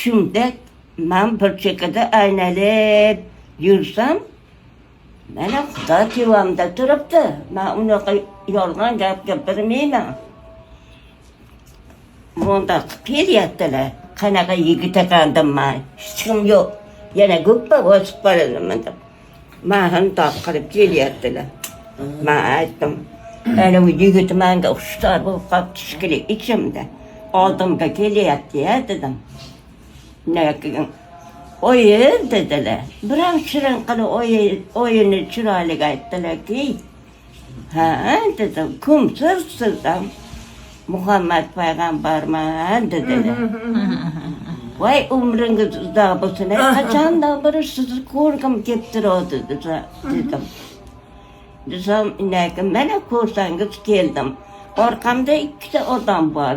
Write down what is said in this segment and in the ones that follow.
Tushimda men bir chekada aynalib yursam, mana Xudo tevamda turibdi. Men unaqa yolg'on gap gapirmayman. Bunda kelyaptilar. Qanaqa yigit ekandim men. Hech kim yo'q. Yana guppa o'sib qolaman deb. Men ham taqilib kelyaptilar. Men aytdim. Ana bu yigit menga hushtor bo'lib qolibdi kerak ichimda. Oldimga kelyapti-ya dedim. Lekin oyi dedilar. Biroq shirin qilib oyini chiroyli aytdilar-ki, ha dedim, kimsiz sizdan? Muhammad payg'ambarman dedilar. Voy umringiz uzoq bo'lsin. Qachondan beri sizni ko'rgim kelib turadi dedim. Desam, lekin mana ko'rsangiz keldim. Orqamda ikkita odam bor.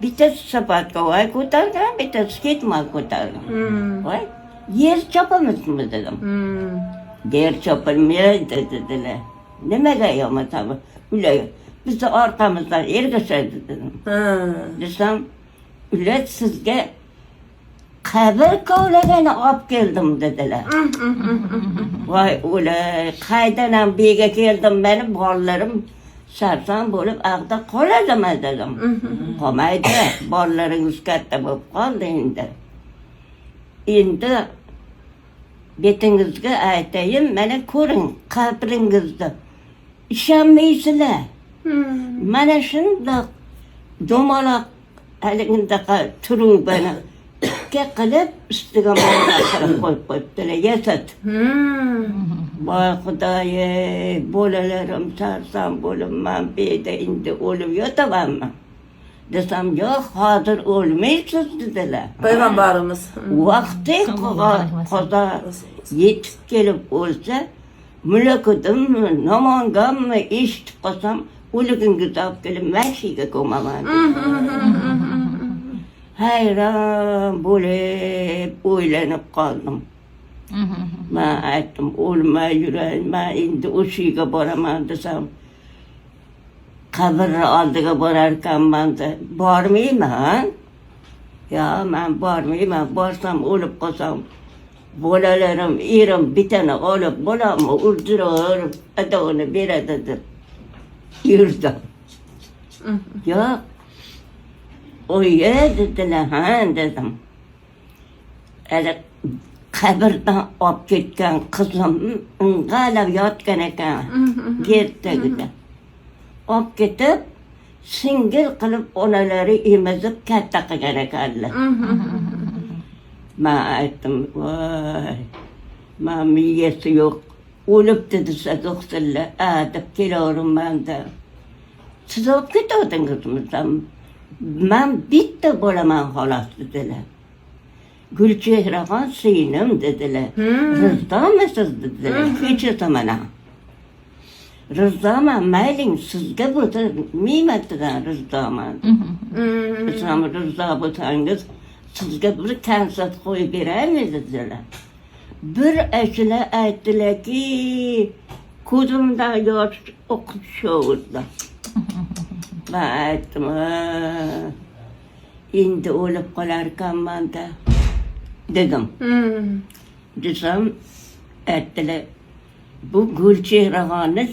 Bittasi sapatka voy ko'targan, bittasi ketmay ko'targan. Voy, yer chopamizmi dedim. Yer chopilmaydi dedilar. Nimaga yo'qmi? Ular bizni orqamizdan ergashadi dedim. Desam, ular sizga qabr kovlagani olib keldim dedilar. Voy ular qaydan ham bega keldim, meni bolalarim sarson bo'lib ag'da qoladimi dedim. Qolmaydi, bolalaringiz katta bo'lib qoldi endi. Endi betingizga aytayim, mana ko'ring qabringizni. Ishonmaysizlar. Mana shundoq do'maloq haligindaqa turubani ikki qilib ustiga mo'lab qilib qo'yib qo'yibdilar, yasat. Voy Xudoye, bolalarim sarson bo'lib, men beda endi o'lib yotamanmi? Desam, yo'q, hozir o'lmaysiz dedilar. Payg'ambarimiz. Vaqti qoza yetib kelib o'lsa, mulakudimmi, namonganmi eshitib qolsam, o'ligingizni olib kelib mashiga ko'maman. Hayron bo'lib o'ylanib qoldim. Men aytdim, o'lmay yuray, men endi o'sha yerga boraman desam, qabr oldiga borar ekanman deb bormayman. Ya men bormayman, borsam o'lib qolsam, bolalarim, erim bitani olib, bolamni o'ldirib, adoni beradi deb yurdim. Yo'q. Oye dedilar, ha dedim. Hali qabrdan olib ketgan qizim g'alab yotgan ekan yer tagida. Olib ketib, singil qilib onalari emizib katta qilgan ekanlar. Men aytdim, voy, men miyasi yo'q, o'libdi desa doktorlar, deb kelaverman deb. Siz olib ketadingizmi? Men bitta bo'laman xolos dedilar. Gulchehraxon singlim dedilar. Rizdamisiz dedilar. Kechasi mana. Rizdaman, mayling sizga bo'lmayman rizdaman. Desam, rizda bo'lsangiz sizga bir konsert qo'yib beraymi dedilar. Bir ashula aytdilarki, ko'zimdan yosh oqib tushaverdi. Ben aytdim, endi o'lib qolar ekanman dedim. Desam, aytdilar, bu Gulchehraxonni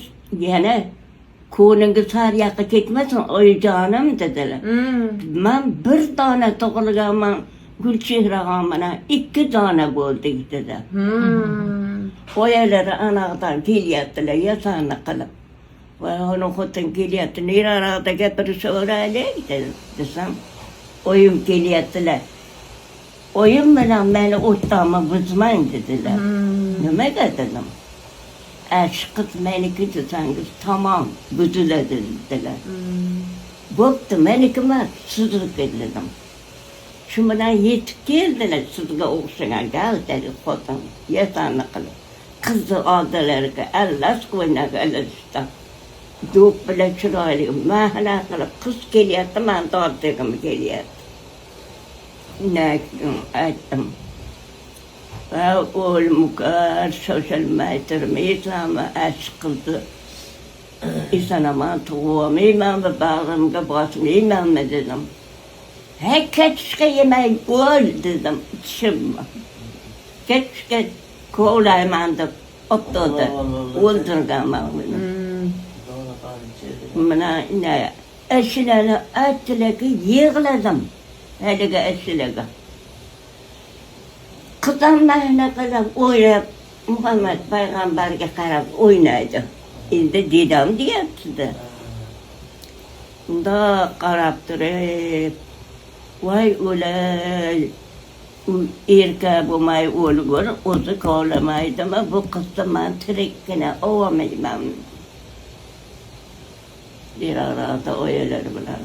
yana ko'ningiz har yoqqa ketmasin, oyijonim dedilar. Men bir dona tug'ilganman, Gulchehraxon bilan 2 dona bo'ldik dedi. Oyalari anaqdan kelyaptilar, yasanni qilib. Voy onun xotin kelyapti, neraraqda gapirishaveraylik desam, oyim kelyaptilar. Oyim bilan meni o'rtamni buzmang dedilar. Nimaga dedim. Shu qiz meniki desangiz tamom buziladi dedilar. Bo'pti, meniki emas, sizniki dedim. Shu bilan yetib keldilar sizga o'xshagan gavdali xotin, yasanni qilib. Qizni oldilariga allas qo'ynaga alashdi. Do'p bilan chiroyli mahalla qilib qiz kelyapti, men tortigim kelyapti. Lekin aytdim, o'lmukar shoshilmaytirmaysanmi, ash qizni esonaman tug'olmaymanmi, bag'rimga bosmaymanmi dedim. He keçke yemeği öl dedim içim. Keçke kolaymandı ottodu. Öldürgama bunu. Buna ne? Eşileri ettileri yığladım. Hele eşileri. Kızanlarına kadar oynayıp Muhammed Peygamber'e karab oynaydı. Şimdi didem diyepti. Da karab durip, vay ulay, erkeğe bulmayı olur, ozu kovlamaydı ama bu kızımın trikkine ovamayım. Bir arada oyalar bulan.